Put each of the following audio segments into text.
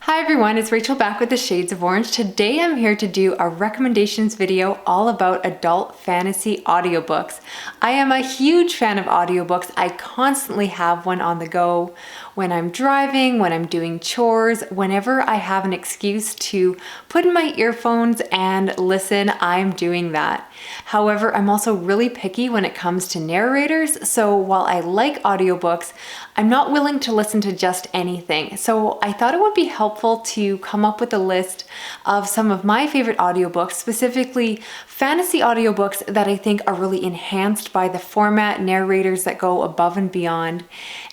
Hi everyone, it's Rachel back with the Shades of Orange. Today I'm here to do a recommendations video all about adult fantasy audiobooks. I am a huge fan of audiobooks. I constantly have one on the go when I'm driving, when I'm doing chores, whenever I have an excuse to put in my earphones and listen, I'm doing that. However, I'm also really picky when it comes to narrators, so while I like audiobooks, I'm not willing to listen to just anything. So I thought it would be helpful to come up with a list of some of my favorite audiobooks, specifically fantasy audiobooks that I think are really enhanced by the format, narrators that go above and beyond,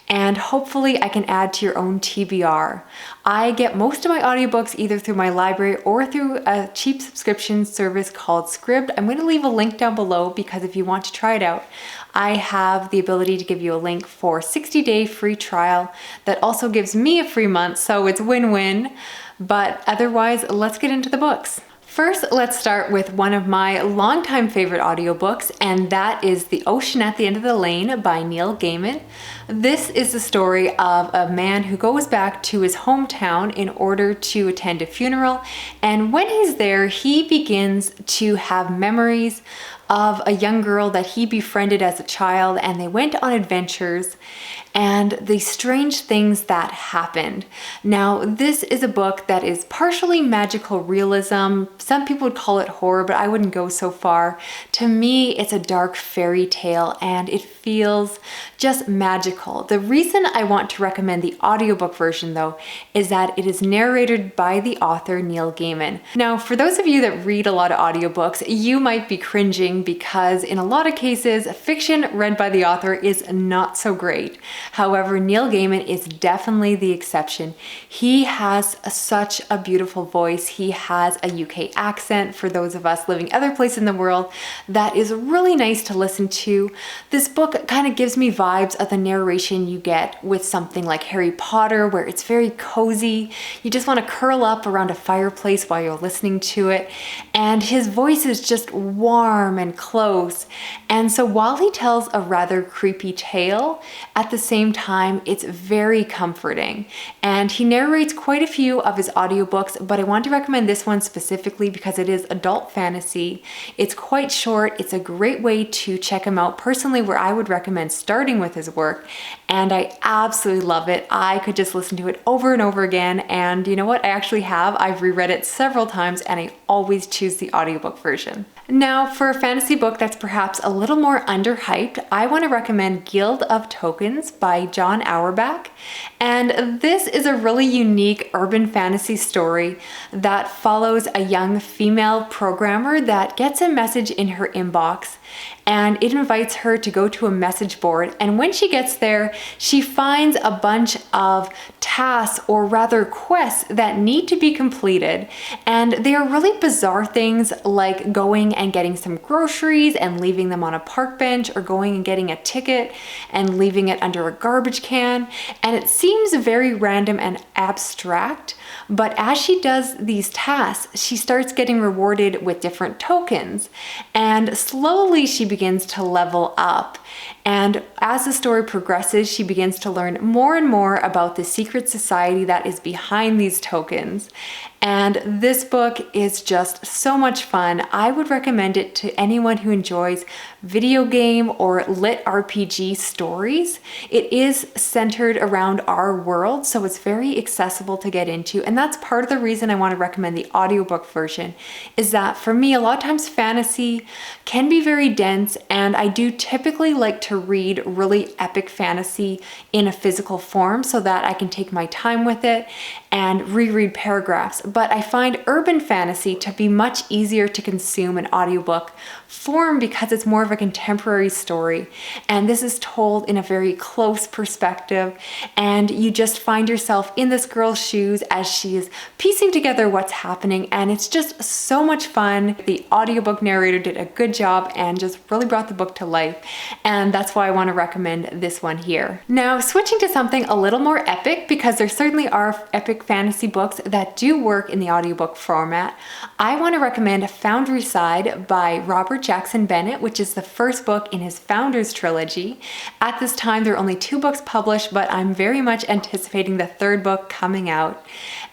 and hopefully I can add to your own TBR. I get most of my audiobooks either through my library or through a cheap subscription service called Scribd. I'm going to leave a link down below because if you want to try it out, I have the ability to give you a link for 60-day free trial that also gives me a free month, so it's win-win. But otherwise, let's get into the books. First, let's start with one of my longtime favorite audiobooks, and that is The Ocean at the End of the Lane by Neil Gaiman. This is the story of a man who goes back to his hometown in order to attend a funeral, and when he's there, he begins to have memories of a young girl that he befriended as a child, and they went on adventures and the strange things that happened. Now, this is a book that is partially magical realism. Some people would call it horror, but I wouldn't go so far. To me, it's a dark fairy tale and it feels just magical. The reason I want to recommend the audiobook version though is that it is narrated by the author Neil Gaiman. Now, for those of you that read a lot of audiobooks, you might be cringing because in a lot of cases, fiction read by the author is not so great. However, Neil Gaiman is definitely the exception. He has such a beautiful voice. He has a UK accent for those of us living other places in the world that is really nice to listen to. This book kind of gives me vibes of the narration you get with something like Harry Potter, where it's very cozy. You just want to curl up around a fireplace while you're listening to it. And his voice is just warm and close. And so while he tells a rather creepy tale, at the same time, it's very comforting. And he narrates quite a few of his audiobooks, but I want to recommend this one specifically because it is adult fantasy. It's quite short. It's a great way to check him out personally, where I would recommend starting with his work. And I absolutely love it. I could just listen to it over and over again. And you know what? I actually have. I've reread it several times and I always choose the audiobook version. Now, for a fantasy book that's perhaps a little more underhyped, I want to recommend Guild of Tokens by John Auerbach. And this is a really unique urban fantasy story that follows a young female programmer that gets a message in her inbox, and it invites her to go to a message board. And when she gets there, she finds a bunch of tasks, or rather quests, that need to be completed. And they are really bizarre things like going and getting some groceries and leaving them on a park bench, or going and getting a ticket and leaving it under a garbage can. And it seems very random and abstract, but as she does these tasks, she starts getting rewarded with different tokens. And slowly she begins to level up. And as the story progresses, she begins to learn more and more about the secret society that is behind these tokens. And this book is just so much fun. I would recommend it to anyone who enjoys video game or lit RPG stories. It is centered around our world, so it's very accessible to get into. And that's part of the reason I want to recommend the audiobook version, is that for me, a lot of times fantasy can be very dense, and I do typically like to read really epic fantasy in a physical form so that I can take my time with it and reread paragraphs. But I find urban fantasy to be much easier to consume in audiobook form because it's more of a contemporary story. And this is told in a very close perspective. And you just find yourself in this girl's shoes as she is piecing together what's happening. And it's just so much fun. The audiobook narrator did a good job and just really brought the book to life. And that's why I want to recommend this one here. Now, switching to something a little more epic, because there certainly are epic fantasy books that do work in the audiobook format, I want to recommend Foundry Side by Robert Jackson Bennett, which is the first book in his Founders trilogy. At this time, there are only 2 books published, but I'm very much anticipating the 3rd book coming out.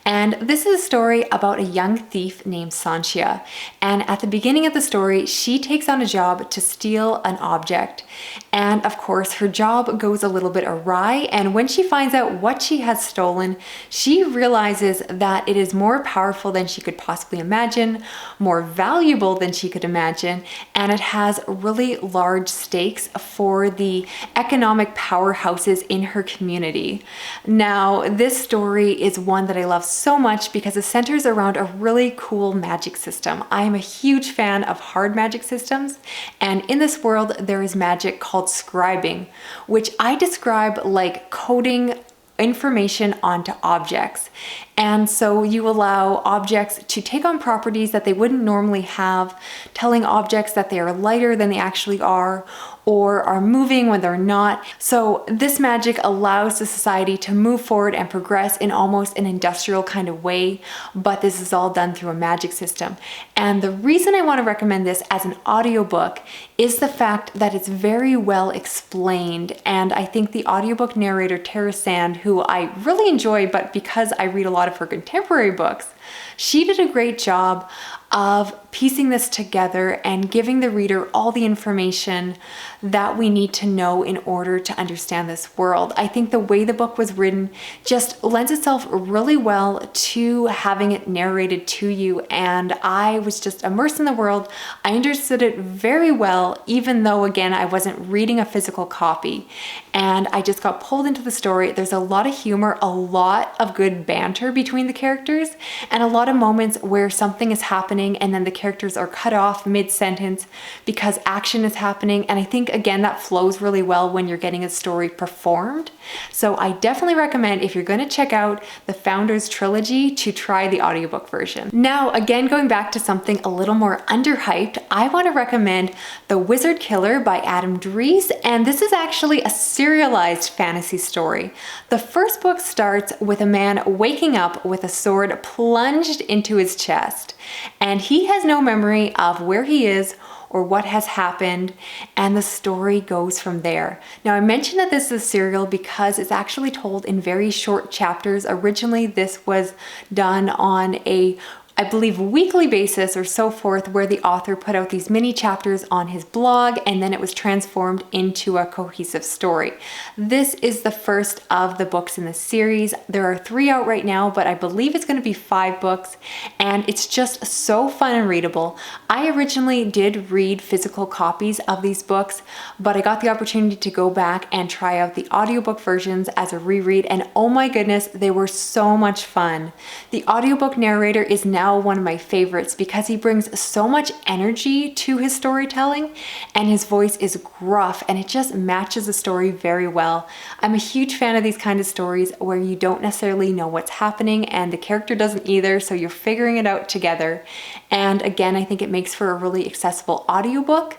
And this is a story about a young thief named Sanchia. And at the beginning of the story, she takes on a job to steal an object. And of course, her job goes a little bit awry. And when she finds out what she has stolen, she realizes that it is more powerful than she could possibly imagine, more valuable than she could imagine, and it has really large stakes for the economic powerhouses in her community. Now, this story is one that I love so much because it centers around a really cool magic system. I am a huge fan of hard magic systems, and in this world, there is magic called scribing, which I describe like coding information onto objects. And so you allow objects to take on properties that they wouldn't normally have, telling objects that they are lighter than they actually are, or are moving when they're not. So this magic allows the society to move forward and progress in almost an industrial kind of way, but this is all done through a magic system. And the reason I want to recommend this as an audiobook is the fact that it's very well explained. And I think the audiobook narrator, Tara Sand, who I really enjoy, but because I read a lot of her contemporary books, she did a great job of piecing this together and giving the reader all the information that we need to know in order to understand this world. I think the way the book was written just lends itself really well to having it narrated to you, and I was just immersed in the world. I understood it very well, even though, again, I wasn't reading a physical copy, and I just got pulled into the story. There's a lot of humor, a lot of good banter between the characters, and a lot of moments where something is happening and then the characters are cut off mid-sentence because action is happening. And I think, again, that flows really well when you're getting a story performed. So I definitely recommend, if you're going to check out the Founders trilogy, to try the audiobook version. Now, again, going back to something a little more underhyped, I want to recommend The Wizard Killer by Adam Dries, and this is actually a serialized fantasy story. The first book starts with a man waking up with a sword plunged into his chest, and he has no memory of where he is or what has happened, and the story goes from there. Now, I mentioned that this is serial because it's actually told in very short chapters. Originally, this was done on a, I believe, weekly basis or so forth, where the author put out these mini chapters on his blog, and then it was transformed into a cohesive story. This is the first of the books in the series. There are 3 out right now, but I believe it's going to be 5 books, and it's just so fun and readable. I originally did read physical copies of these books, but I got the opportunity to go back and try out the audiobook versions as a reread, and oh my goodness, they were so much fun. The audiobook narrator is now one of my favorites because he brings so much energy to his storytelling, and his voice is gruff and it just matches the story very well. I'm a huge fan of these kind of stories where you don't necessarily know what's happening and the character doesn't either, so you're figuring it out together. And again, I think it makes for a really accessible audiobook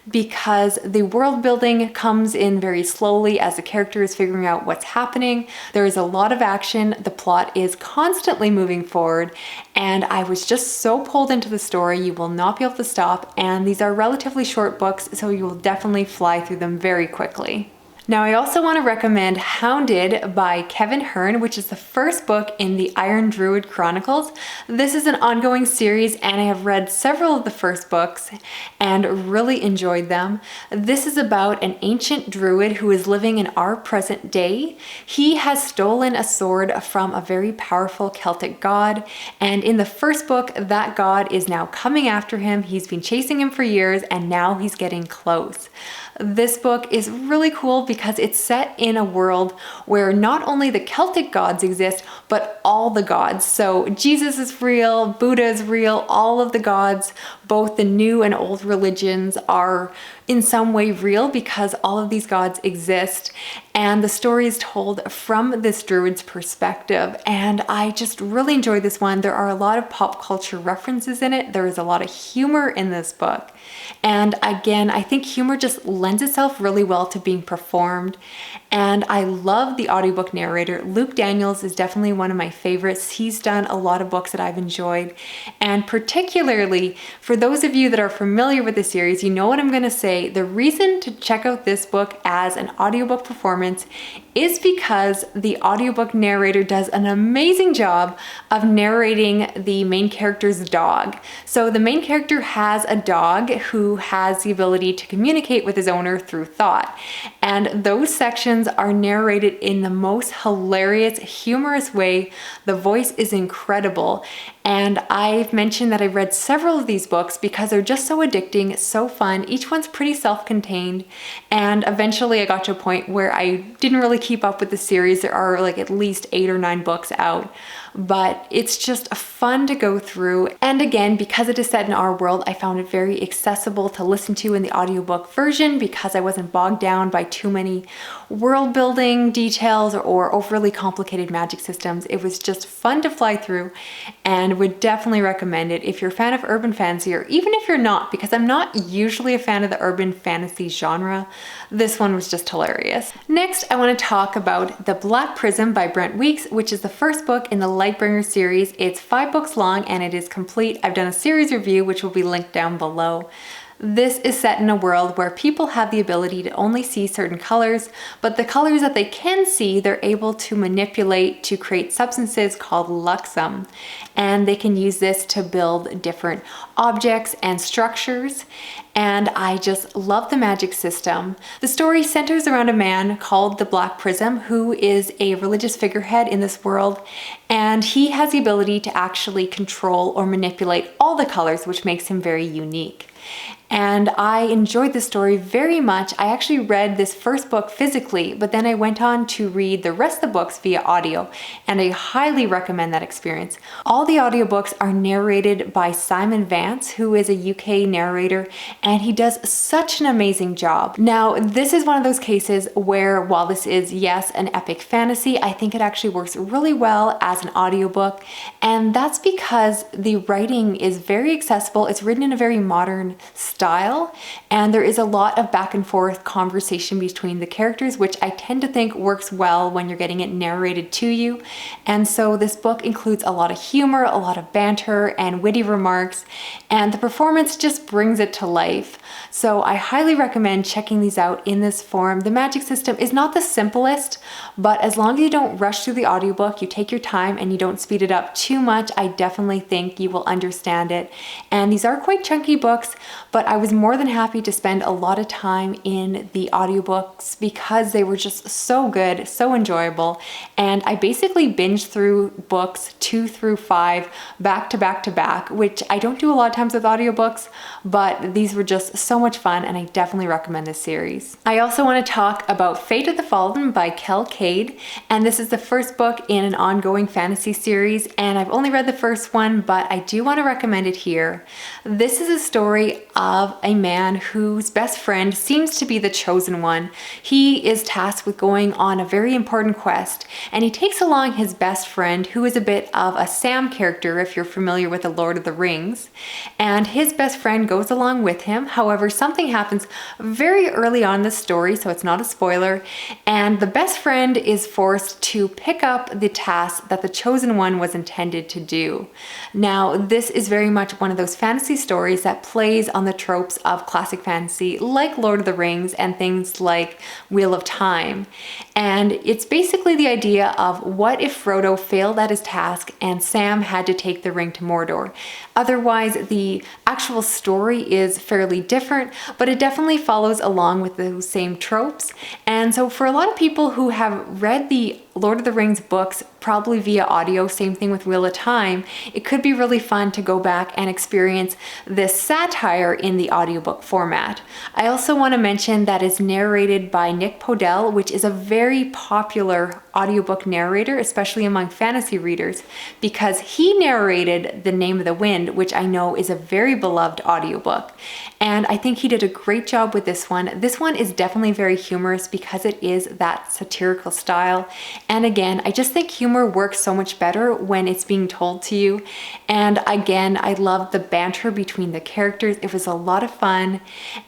because the world building comes in very slowly as the character is figuring out what's happening. There is a lot of action. The plot is constantly moving forward, and I was just so pulled into the story. You will not be able to stop, and these are relatively short books, so you will definitely fly through them very quickly. Now, I also want to recommend Hounded by Kevin Hearn, which is the first book in the Iron Druid Chronicles. This is an ongoing series, and I have read several of the first books and really enjoyed them. This is about an ancient druid who is living in our present day. He has stolen a sword from a very powerful Celtic god, and in the first book, that god is now coming after him. He's been chasing him for years, and now he's getting close. This book is really cool because it's set in a world where not only the Celtic gods exist, but all the gods. So Jesus is real, Buddha is real, all of the gods, both the new and old religions, are in some way real because all of these gods exist. And the story is told from this druid's perspective. And I just really enjoyed this one. There are a lot of pop culture references in it. There is a lot of humor in this book. And again, I think humor just lends itself really well to being performed. and I love the audiobook narrator. Luke Daniels is definitely one of my favorites. He's done a lot of books that I've enjoyed, and particularly for those of you that are familiar with the series, you know what I'm going to say. The reason to check out this book as an audiobook performance is because the audiobook narrator does an amazing job of narrating the main character's dog. So the main character has a dog who has the ability to communicate with his owner through thought. And those sections are narrated in the most hilarious, humorous way. The voice is incredible. And I've mentioned that I've read several of these books because they're just so addicting, so fun. Each one's pretty self-contained. And eventually I got to a point where I didn't really keep up with the series. There are like at least 8 or 9 books out. But it's just fun to go through. And again, because it is set in our world, I found it very accessible to listen to in the audiobook version because I wasn't bogged down by too many world building details or overly complicated magic systems. It was just fun to fly through, and would definitely recommend it if you're a fan of urban fantasy, or even if you're not, because I'm not usually a fan of the urban fantasy genre. This one was just hilarious. Next, I want to talk about The Black Prism by Brent Weeks, which is the first book in the Lightbringer series. It's 5 books long and it is complete. I've done a series review which will be linked down below. This is set in a world where people have the ability to only see certain colors, but the colors that they can see, they're able to manipulate to create substances called luxum. And they can use this to build different objects and structures. And I just love the magic system. The story centers around a man called the Black Prism, who is a religious figurehead in this world, and he has the ability to actually control or manipulate all the colors, which makes him very unique. And I enjoyed the story very much. I actually read this first book physically, but then I went on to read the rest of the books via audio, and I highly recommend that experience. All the audiobooks are narrated by Simon Vance, who is a UK narrator, and he does such an amazing job. Now, this is one of those cases where, while this is, yes, an epic fantasy, I think it actually works really well as an audiobook, and that's because the writing is very accessible. It's written in a very modern style, and there is a lot of back and forth conversation between the characters, which I tend to think works well when you're getting it narrated to you. And so this book includes a lot of humor, a lot of banter, and witty remarks, and the performance just brings it to life. So I highly recommend checking these out in this form. The magic system is not the simplest, but as long as you don't rush through the audiobook, you take your time and you don't speed it up too much, I definitely think you will understand it. And these are quite chunky books, but I was more than happy to spend a lot of time in the audiobooks because they were just so good, so enjoyable. And I basically binged through books 2 through 5 back to back to back, which I don't do a lot of times with audiobooks, but these were just so much fun, and I definitely recommend this series. I also want to talk about Fate of the Fallen by Kel Cade, and this is the first book in an ongoing fantasy series, and I've only read the first one, but I do want to recommend it here. This is a story of a man whose best friend seems to be the chosen one. He is tasked with going on a very important quest, and he takes along his best friend, who is a bit of a Sam character if you're familiar with The Lord of the Rings, and his best friend goes along with him. However, something happens very early on in the story, so it's not a spoiler, and the best friend is forced to pick up the task that the chosen one was intended to do. Now, this is very much one of those fantasy stories that plays on the tropes of classic fantasy like Lord of the Rings and things like Wheel of Time. And it's basically the idea of what if Frodo failed at his task and Sam had to take the ring to Mordor. Otherwise, the actual story is fairly different, but it definitely follows along with those same tropes. And so for a lot of people who have read the Lord of the Rings books, probably via audio, same thing with Wheel of Time, it could be really fun to go back and experience this satire in the audiobook format. I also want to mention that it's narrated by Podehl, which is a very popular audiobook narrator, especially among fantasy readers, because he narrated The Name of the Wind, which I know is a very beloved audiobook. And I think he did a great job with this one. This one is definitely very humorous because it is that satirical style. And again, I just think humor works so much better when it's being told to you. And again, I love the banter between the characters. It was a lot of fun.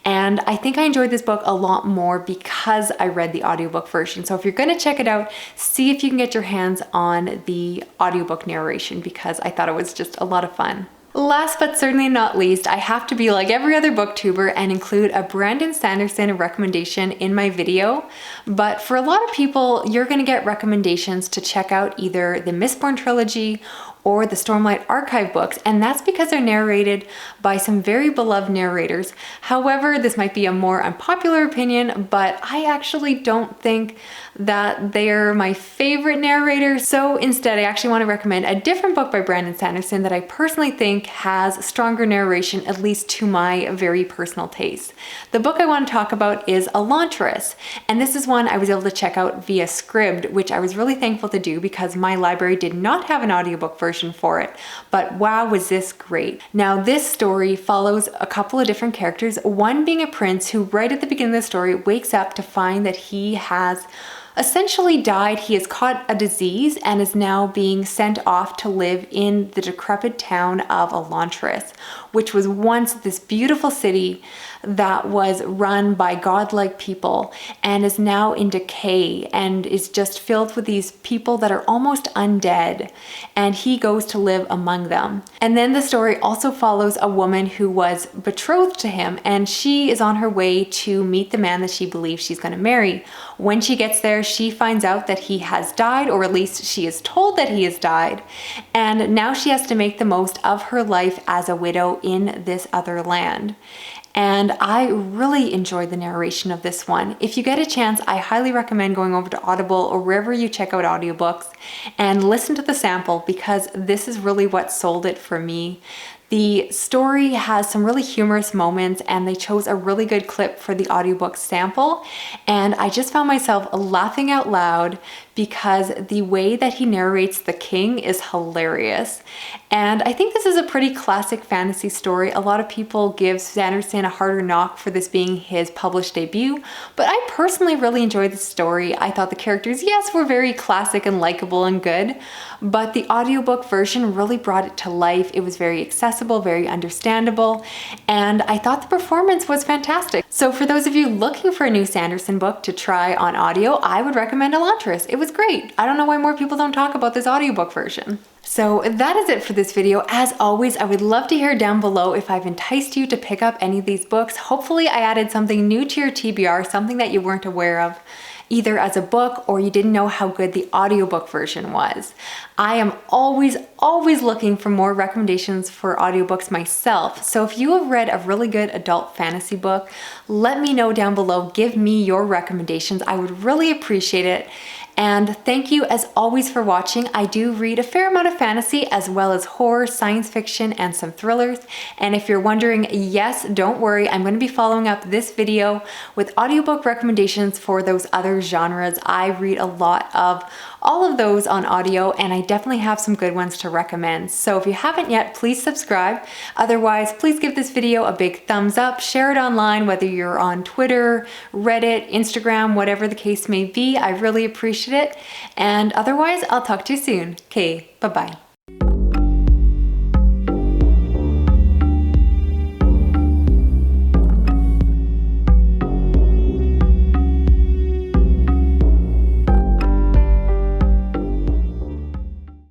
And I think I enjoyed this book a lot more because I read the audiobook version. So if you're going to check it out, see if you can get your hands on the audiobook narration because I thought it was just a lot of fun. Last but certainly not least, I have to be like every other booktuber and include a Brandon Sanderson recommendation in my video. But for a lot of people, you're going to get recommendations to check out either the Mistborn trilogy or the Stormlight Archive books, and that's because they're narrated by some very beloved narrators. However, this might be a more unpopular opinion, but I actually don't think that they're my favorite narrators. So instead, I actually want to recommend a different book by Brandon Sanderson that I personally think has stronger narration, at least to my very personal taste. The book I want to talk about is Elantris, and this is one I was able to check out via Scribd, which I was really thankful to do because my library did not have an audiobook version for it. But wow, was this great. Now, this story follows a couple of different characters, one being a prince who right at the beginning of the story wakes up to find that he has essentially died. He has caught a disease and is now being sent off to live in the decrepit town of Elantris, which was once this beautiful city that was run by godlike people and is now in decay and is just filled with these people that are almost undead, and he goes to live among them. And then the story also follows a woman who was betrothed to him, and she is on her way to meet the man that she believes she's going to marry. When she gets there, she finds out that he has died, or at least she is told that he has died, and now she has to make the most of her life as a widow in this other land. And I really enjoyed the narration of this one. If you get a chance, I highly recommend going over to Audible or wherever you check out audiobooks and listen to the sample because this is really what sold it for me. The story has some really humorous moments and they chose a really good clip for the audiobook sample, and I just found myself laughing out loud because the way that he narrates the king is hilarious. And I think this is a pretty classic fantasy story. A lot of people give Sanderson a harder knock for this being his published debut, but I personally really enjoyed the story. I thought the characters, yes, were very classic and likable and good, but the audiobook version really brought it to life. It was very accessible, very understandable, and I thought the performance was fantastic. So for those of you looking for a new Sanderson book to try on audio, I would recommend Elantris. It was great. I don't know why more people don't talk about this audiobook version. So that is it for this video. As always, I would love to hear down below if I've enticed you to pick up any of these books. Hopefully I added something new to your TBR, something that you weren't aware of, either as a book or you didn't know how good the audiobook version was. I am always looking for more recommendations for audiobooks myself. So if you have read a really good adult fantasy book, let me know down below. Give me your recommendations. I would really appreciate it. And thank you as always for watching. I do read a fair amount of fantasy as well as horror, science fiction, and some thrillers. And if you're wondering, yes, don't worry, I'm going to be following up this video with audiobook recommendations for those other genres. I read a lot of all of those on audio, and I definitely have some good ones to recommend. So if you haven't yet, please subscribe. Otherwise, please give this video a big thumbs up, share it online, whether you're on Twitter, Reddit, Instagram, whatever the case may be. I really appreciate it. And otherwise, I'll talk to you soon. Okay, bye-bye.